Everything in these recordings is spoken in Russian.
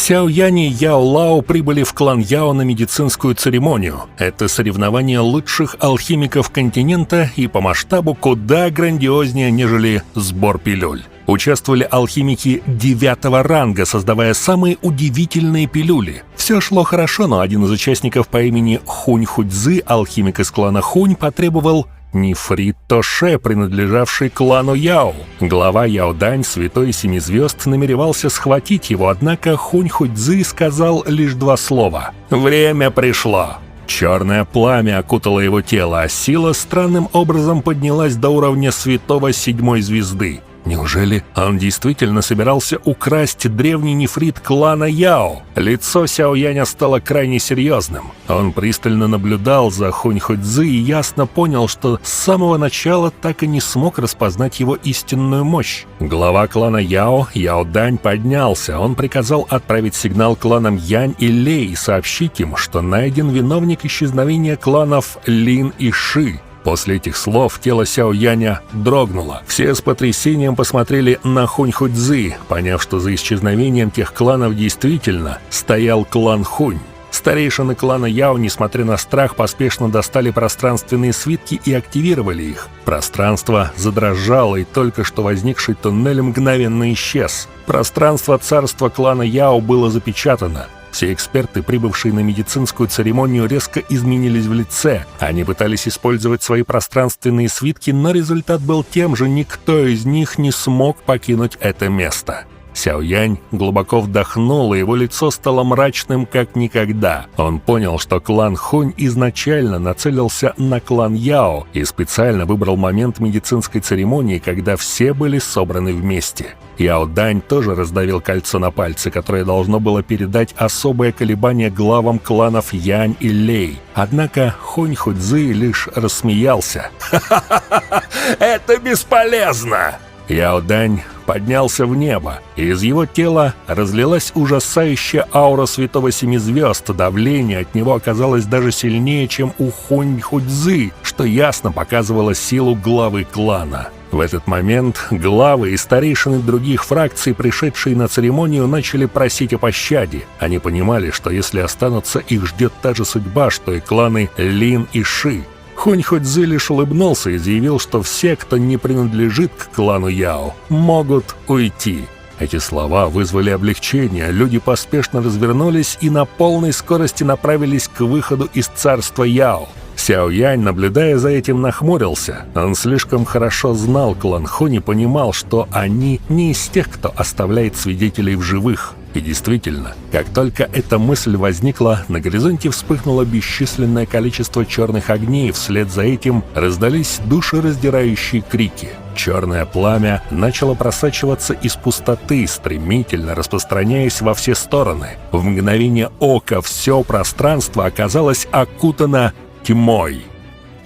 Сяо Янь и Яо Лао прибыли в клан Яо на медицинскую церемонию. Это соревнование лучших алхимиков континента и по масштабу куда грандиознее, нежели сбор пилюль. Участвовали алхимики 9-го ранга, создавая самые удивительные пилюли. Все шло хорошо, но один из участников по имени Хунь Худзы, алхимик из клана Хунь, потребовал нефрит Тоше, принадлежавший клану Яо. Глава Яо Дань, святой Семи Звезд, намеревался схватить его, однако Хунь Худзы сказал лишь 2 слова: «Время пришло». Черное пламя окутало его тело, а сила странным образом поднялась до уровня святого 7-й звезды. Неужели он действительно собирался украсть древний нефрит клана Яо? Лицо Сяо Яня стало крайне серьезным. Он пристально наблюдал за Хунь Худзы и ясно понял, что с самого начала так и не смог распознать его истинную мощь. Глава клана Яо, Яо Дань, поднялся. Он приказал отправить сигнал кланам Янь и Лей и сообщить им, что найден виновник исчезновения кланов Лин и Ши. После этих слов тело Сяо Яня дрогнуло. Все с потрясением посмотрели на Хунь Худзы, поняв, что за исчезновением тех кланов действительно стоял клан Хунь. Старейшины клана Яо, несмотря на страх, поспешно достали пространственные свитки и активировали их. Пространство задрожало, и только что возникший туннель мгновенно исчез. Пространство царства клана Яо было запечатано. Все эксперты, прибывшие на медицинскую церемонию, резко изменились в лице. Они пытались использовать свои пространственные свитки, но результат был тем же: никто из них не смог покинуть это место. Сяо Янь глубоко вдохнул, и его лицо стало мрачным как никогда. Он понял, что клан Хунь изначально нацелился на клан Яо и специально выбрал момент медицинской церемонии, когда все были собраны вместе. Яо Дань тоже раздавил кольцо на пальце, которое должно было передать особое колебание главам кланов Янь и Лей. Однако Хунь Худзы лишь рассмеялся. «Ха-ха-ха! Это бесполезно!» Яо Дань поднялся в небо, и из его тела разлилась ужасающая аура святого Семи Звезд. Давление от него оказалось даже сильнее, чем у Хунь Худзы, что ясно показывало силу главы клана. В этот момент главы и старейшины других фракций, пришедшие на церемонию, начали просить о пощаде. Они понимали, что если останутся, их ждет та же судьба, что и кланы Лин и Ши. Хунь Худзы лишь улыбнулся и заявил, что все, кто не принадлежит к клану Яо, могут уйти. Эти слова вызвали облегчение, люди поспешно развернулись и на полной скорости направились к выходу из царства Яо. Сяо Янь, наблюдая за этим, нахмурился. Он слишком хорошо знал клан Хунь и понимал, что они не из тех, кто оставляет свидетелей в живых. И действительно, как только эта мысль возникла, на горизонте вспыхнуло бесчисленное количество черных огней, вслед за этим раздались душераздирающие крики. Черное пламя начало просачиваться из пустоты, стремительно распространяясь во все стороны. В мгновение ока все пространство оказалось окутано тьмой.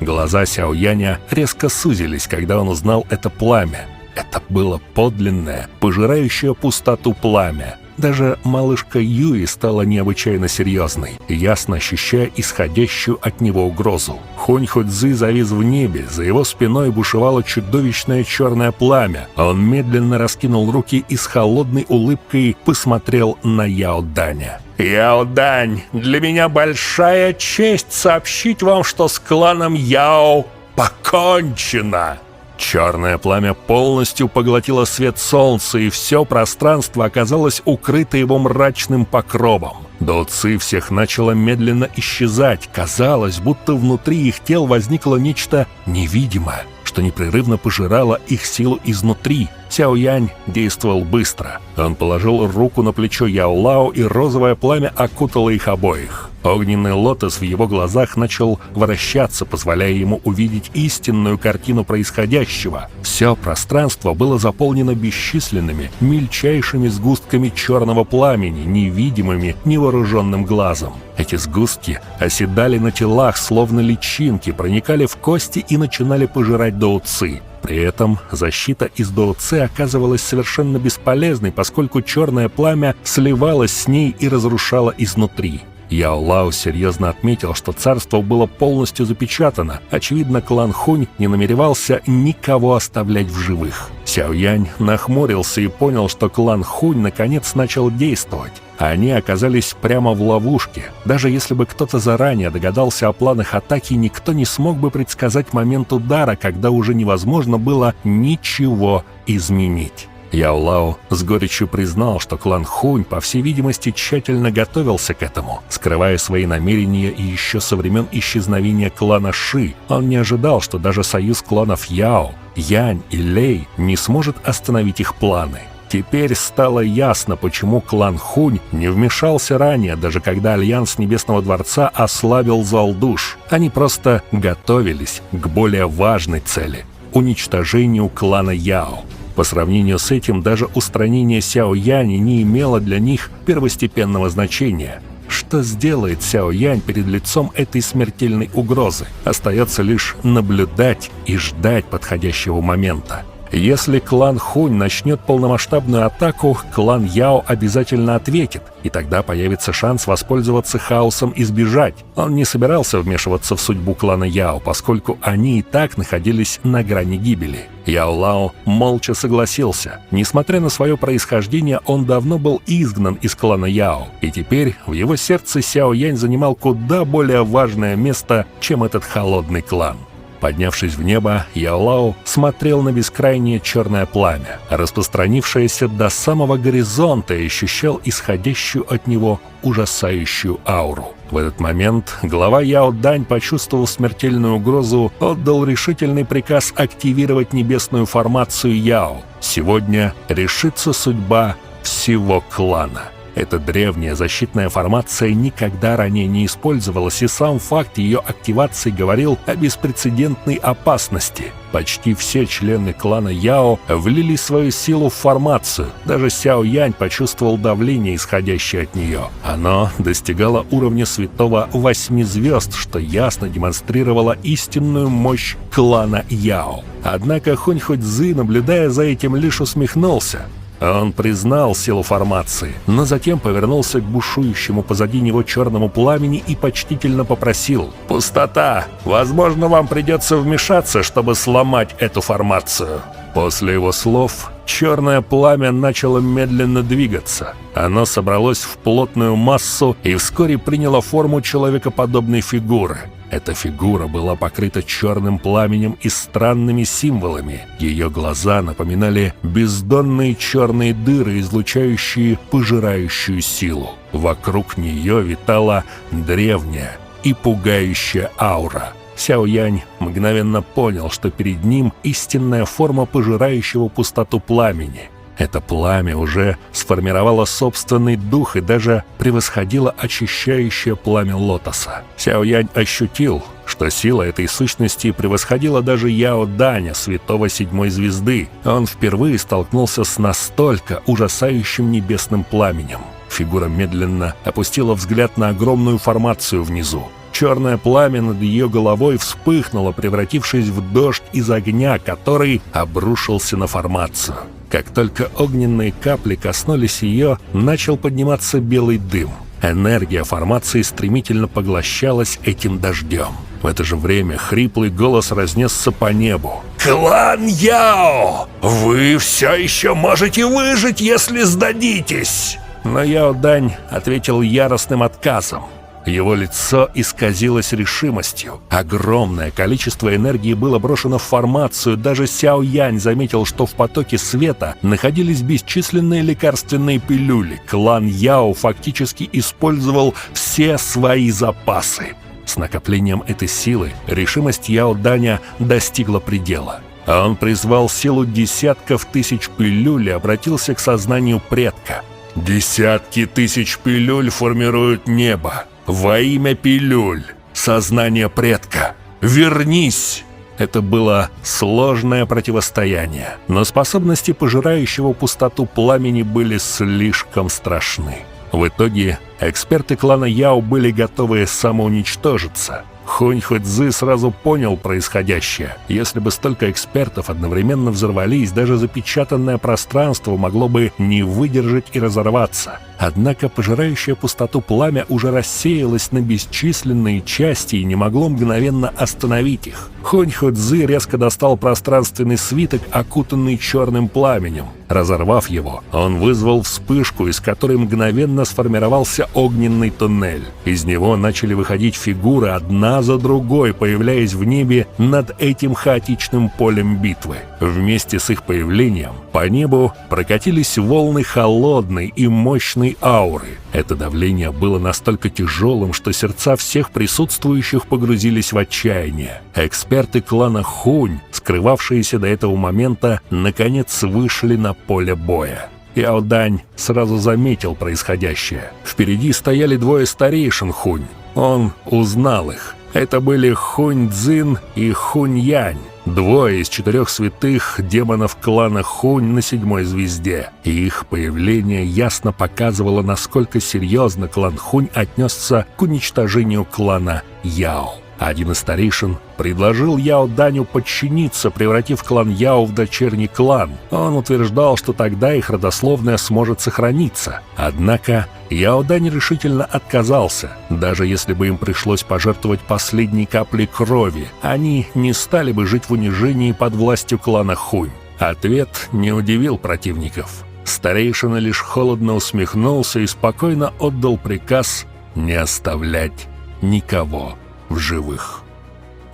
Глаза Сяо Яня резко сузились, когда он узнал это пламя. Это было подлинное, пожирающее пустоту пламя. Даже малышка Юи стала необычайно серьезной, ясно ощущая исходящую от него угрозу. Хунь Худзы завис в небе, за его спиной бушевало чудовищное черное пламя. Он медленно раскинул руки и с холодной улыбкой посмотрел на Яо Даня. «Яо Дань, для меня большая честь сообщить вам, что с кланом Яо покончено!» Черное пламя полностью поглотило свет солнца, и все пространство оказалось укрыто его мрачным покровом. Дао Ци всех начало медленно исчезать. Казалось, будто внутри их тел возникло нечто невидимое, что непрерывно пожирало их силу изнутри. Сяо Янь действовал быстро. Он положил руку на плечо Яо Лао, и розовое пламя окутало их обоих. Огненный лотос в его глазах начал вращаться, позволяя ему увидеть истинную картину происходящего. Все пространство было заполнено бесчисленными, мельчайшими сгустками черного пламени, невидимыми невооруженным глазом. Эти сгустки оседали на телах, словно личинки, проникали в кости и начинали пожирать Дао Ци. При этом защита из Дао Ци оказывалась совершенно бесполезной, поскольку черное пламя сливалось с ней и разрушало изнутри. Яо Лао серьезно отметил, что царство было полностью запечатано. Очевидно, клан Хунь не намеревался никого оставлять в живых. Сяо Янь нахмурился и понял, что клан Хунь наконец начал действовать. Они оказались прямо в ловушке. Даже если бы кто-то заранее догадался о планах атаки, никто не смог бы предсказать момент удара, когда уже невозможно было ничего изменить. Яо Лао с горечью признал, что клан Хунь, по всей видимости, тщательно готовился к этому, скрывая свои намерения и еще со времен исчезновения клана Ши. Он не ожидал, что даже союз кланов Яо, Янь и Лэй не сможет остановить их планы. Теперь стало ясно, почему клан Хунь не вмешался ранее, даже когда Альянс Небесного Дворца ослабил зал душ. Они просто готовились к более важной цели – уничтожению клана Яо. По сравнению с этим, даже устранение Сяо Яня не имело для них первостепенного значения. Что сделает Сяо Янь перед лицом этой смертельной угрозы? Остается лишь наблюдать и ждать подходящего момента. Если клан Хунь начнет полномасштабную атаку, клан Яо обязательно ответит, и тогда появится шанс воспользоваться хаосом и сбежать. Он не собирался вмешиваться в судьбу клана Яо, поскольку они и так находились на грани гибели. Яо Лао молча согласился. Несмотря на свое происхождение, он давно был изгнан из клана Яо, и теперь в его сердце Сяо Янь занимал куда более важное место, чем этот холодный клан. Поднявшись в небо, Яо Лао смотрел на бескрайнее черное пламя, распространившееся до самого горизонта, и ощущал исходящую от него ужасающую ауру. В этот момент глава Яо Дань, почувствовав смертельную угрозу, отдал решительный приказ активировать небесную формацию Яо. Сегодня решится судьба всего клана. Эта древняя защитная формация никогда ранее не использовалась, и сам факт ее активации говорил о беспрецедентной опасности. Почти все члены клана Яо влили свою силу в формацию. Даже Сяо Янь почувствовал давление, исходящее от нее. Оно достигало уровня святого 8 звезд, что ясно демонстрировало истинную мощь клана Яо. Однако Хунь-Хунь-Цзы, наблюдая за этим, лишь усмехнулся. Он признал силу формации, но затем повернулся к бушующему позади него черному пламени и почтительно попросил: «Пустота! Возможно, вам придется вмешаться, чтобы сломать эту формацию». После его слов черное пламя начало медленно двигаться. Оно собралось в плотную массу и вскоре приняло форму человекоподобной фигуры. Эта фигура была покрыта черным пламенем и странными символами. Ее глаза напоминали бездонные черные дыры, излучающие пожирающую силу. Вокруг нее витала древняя и пугающая аура. Сяо Янь мгновенно понял, что перед ним истинная форма пожирающего пустоту пламени. Это пламя уже сформировало собственный дух и даже превосходило очищающее пламя лотоса. Сяо Янь ощутил, что сила этой сущности превосходила даже Яо Даня, святого 7 звезды. Он впервые столкнулся с настолько ужасающим небесным пламенем. Фигура медленно опустила взгляд на огромную формацию внизу. Черное пламя над ее головой вспыхнуло, превратившись в дождь из огня, который обрушился на формацию. Как только огненные капли коснулись ее, начал подниматься белый дым. Энергия формации стремительно поглощалась этим дождем. В это же время хриплый голос разнесся по небу. «Клан Яо! Вы все еще можете выжить, если сдадитесь!» Но Яо Дань ответил яростным отказом. Его лицо исказилось решимостью. Огромное количество энергии было брошено в формацию. Даже Сяо Янь заметил, что в потоке света находились бесчисленные лекарственные пилюли. Клан Яо фактически использовал все свои запасы. С накоплением этой силы решимость Яо Даня достигла предела. Он призвал силу десятков тысяч пилюль и обратился к сознанию предка. «Десятки тысяч пилюль формируют небо. Во имя пилюль, сознание предка, вернись!» Это было сложное противостояние, но способности пожирающего пустоту пламени были слишком страшны. В итоге Эксперты клана Яо были готовы самоуничтожиться. Хунь Хуцзы сразу понял происходящее. Если бы столько экспертов одновременно взорвались, даже запечатанное пространство могло бы не выдержать и разорваться. Однако пожирающее пустоту пламя уже рассеялось на бесчисленные части и не могло мгновенно остановить их. Хунь Хуцзы резко достал пространственный свиток, окутанный черным пламенем. Разорвав его, он вызвал вспышку, из которой мгновенно сформировался огненный туннель. Из него начали выходить фигуры одна за другой, появляясь в небе над этим хаотичным полем битвы. Вместе с их появлением по небу прокатились волны холодной и мощной ауры. Это давление было настолько тяжелым, что сердца всех присутствующих погрузились в отчаяние. Эксперты клана Хунь, скрывавшиеся до этого момента, наконец вышли на поле боя. Яо Дань сразу заметил происходящее. Впереди стояли двое старейшин Хунь. Он узнал их. Это были Хунь Цзин и Хунь Янь, двое из 4 святых демонов клана Хунь на 7-й звезде. И их появление ясно показывало, насколько серьезно клан Хунь отнесся к уничтожению клана Яо. Один из старейшин предложил Яо Даню подчиниться, превратив клан Яо в дочерний клан. Он утверждал, что тогда их родословная сможет сохраниться. Однако Яо Дань решительно отказался. Даже если бы им пришлось пожертвовать последней каплей крови, они не стали бы жить в унижении под властью клана Хунь. Ответ не удивил противников. Старейшина лишь холодно усмехнулся и спокойно отдал приказ не оставлять никого в живых.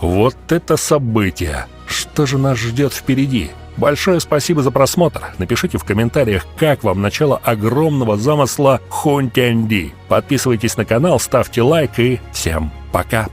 Вот это событие! Что же нас ждет впереди? Большое спасибо за просмотр. Напишите в комментариях, как вам начало огромного замысла Хунь Тяньди. Подписывайтесь на канал, ставьте лайк и всем пока!